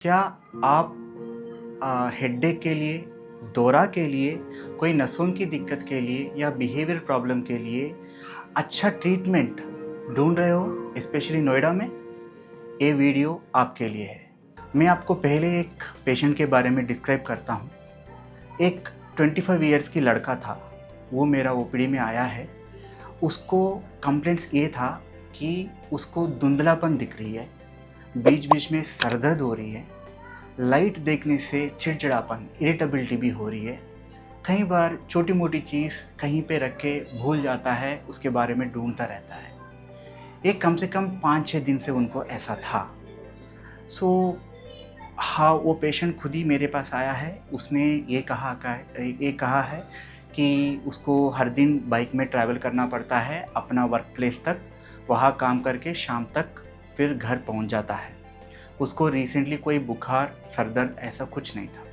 क्या आप हेडेक के लिए, दौरा के लिए, कोई नसों की दिक्कत के लिए या बिहेवियर प्रॉब्लम के लिए अच्छा ट्रीटमेंट ढूंढ रहे हो, स्पेशली नोएडा में? ये वीडियो आपके लिए है। मैं आपको पहले एक पेशेंट के बारे में डिस्क्राइब करता हूँ। एक 25 इयर्स की लड़का था, वो मेरा ओपीडी में आया है। उसको कंप्लेंट्स ये था कि उसको धुंधलापन दिख रही है, बीच बीच में सर दर्द हो रही है, लाइट देखने से चिड़चिड़ापन, इरिटेबिलिटी भी हो रही है। कई बार छोटी मोटी चीज़ कहीं पे रख के भूल जाता है, उसके बारे में ढूंढता रहता है। ये कम से कम 5-6 दिन से उनको ऐसा था। हाँ, वो पेशेंट खुद ही मेरे पास आया है। उसने ये कहा है कि उसको हर दिन बाइक में ट्रैवल करना पड़ता है अपना वर्क प्लेस तक, वहाँ काम करके शाम तक फिर घर पहुँच जाता है। उसको रिसेंटली कोई बुखार, सर दर्द ऐसा कुछ नहीं था।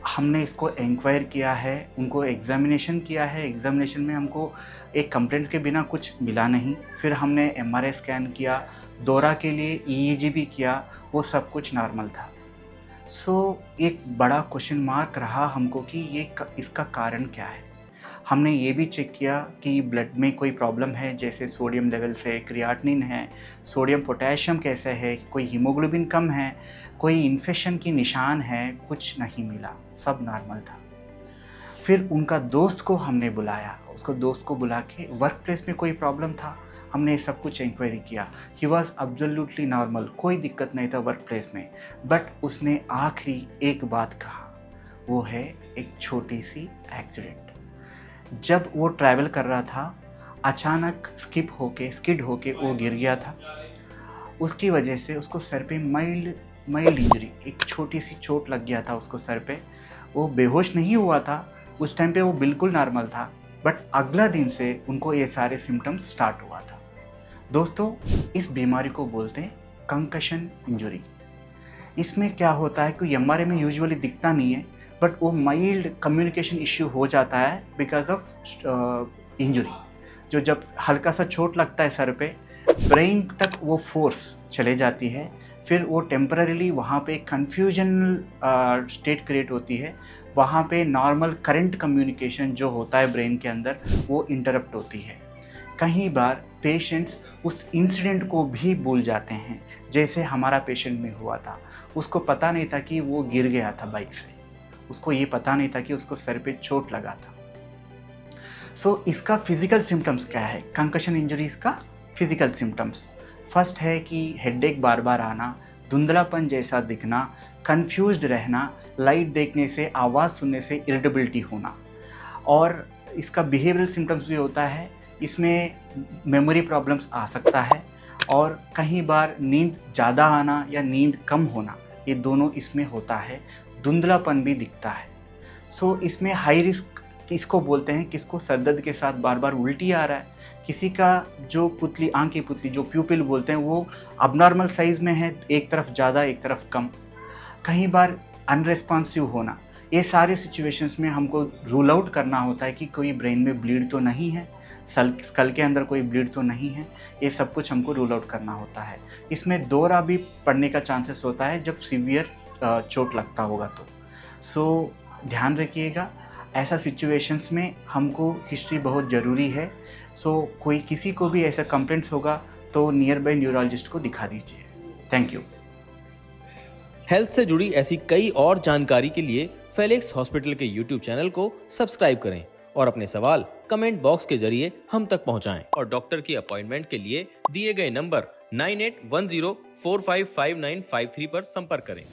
हमने इसको इंक्वायर किया है, उनको एग्ज़ामिनेशन किया है। एग्ज़ामिनेशन में हमको एक कंप्लेंट के बिना कुछ मिला नहीं। फिर हमने एमआरआई स्कैन किया, दौरा के लिए ईईजी भी किया, वो सब कुछ नॉर्मल था। एक बड़ा क्वेश्चन मार्क रहा हमको कि इसका कारण क्या है। हमने ये भी चेक किया कि ब्लड में कोई प्रॉब्लम है, जैसे सोडियम लेवल्स है, क्रियाटिनिन है, सोडियम पोटेशियम कैसे है, कोई हीमोग्लोबिन कम है, कोई इन्फेक्शन की निशान है, कुछ नहीं मिला, सब नॉर्मल था। फिर उनका दोस्त को हमने बुलाया, उसको दोस्त को बुला के वर्क प्लेस में कोई प्रॉब्लम था, हमने सब कुछ इंक्वायरी किया। ही वॉज एब्सोल्युटली नॉर्मल, कोई दिक्कत नहीं था वर्क प्लेस में। बट उसने आखिरी एक बात कहा, वो है एक छोटी सी एक्सीडेंट। जब वो ट्रैवल कर रहा था, अचानक स्किड होके वो गिर गया था। उसकी वजह से उसको सर पे माइल्ड इंजरी, एक छोटी सी चोट लग गया था उसको सर पे। वो बेहोश नहीं हुआ था, उस टाइम पे वो बिल्कुल नॉर्मल था। बट अगला दिन से उनको ये सारे सिम्टम्स स्टार्ट हुआ था। दोस्तों, इस बीमारी को बोलते हैं कंकशन इंजरी। इसमें क्या होता है कि एमआरआई में यूजुअली दिखता नहीं है, बट वो माइल्ड कम्युनिकेशन इश्यू हो जाता है बिकॉज ऑफ इंजरी। जो जब हल्का सा चोट लगता है सर पे, ब्रेन तक वो फोर्स चले जाती है, फिर वो टेम्पररीली वहाँ पे कन्फ्यूजन स्टेट क्रिएट होती है। वहाँ पे नॉर्मल करंट कम्युनिकेशन जो होता है ब्रेन के अंदर, वो इंटरप्ट होती है। कई बार पेशेंट्स उस इंसिडेंट को भी भूल जाते हैं, जैसे हमारा पेशेंट में हुआ था। उसको पता नहीं था कि वो गिर गया था बाइक से, उसको ये पता नहीं था कि उसको सर पे चोट लगा था। इसका फिजिकल सिम्टम्स क्या है? कंकशन इंजरीज का फिजिकल सिम्टम्स फर्स्ट है कि हेडेक बार बार आना, धुंधलापन जैसा दिखना, कंफ्यूज्ड रहना, लाइट देखने से, आवाज़ सुनने से इरिटेबिलिटी होना। और इसका बिहेवियरल सिम्टम्स भी होता है, इसमें मेमोरी प्रॉब्लम्स आ सकता है, और कई बार नींद ज़्यादा आना या नींद कम होना, ये दोनों इसमें होता है। धुंधलापन भी दिखता है। इसमें हाई रिस्क इसको बोलते हैं, किसको सर दर्द के साथ बार बार उल्टी आ रहा है, किसी का जो आँख की पुतली जो प्यूपिल बोलते हैं वो अबनॉर्मल साइज़ में है, एक तरफ ज़्यादा एक तरफ कम, कई बार अनरेस्पॉन्सिव होना। ये सारे सिचुएशंस में हमको रूल आउट करना होता है कि कोई ब्रेन में ब्लीड तो नहीं है, स्कल के अंदर कोई ब्लीड तो नहीं है। ये सब कुछ हमको रूल आउट करना होता है। इसमें दौरा भी पड़ने का चांसेस होता है जब सीवियर चोट लगता होगा तो। ध्यान रखिएगा, ऐसा सिचुएशंस में हमको हिस्ट्री बहुत ज़रूरी है। किसी को भी ऐसा कंप्लेंट्स होगा तो नियर बाय न्यूरोलॉजिस्ट को दिखा दीजिए। Thank you. हेल्थ से जुड़ी ऐसी कई और जानकारी के लिए फेलिक्स हॉस्पिटल के YouTube चैनल को सब्सक्राइब करें और अपने सवाल कमेंट बॉक्स के जरिए हम तक पहुंचाएं। और डॉक्टर की अपॉइंटमेंट के लिए दिए गए नंबर 9810455953 पर संपर्क करें।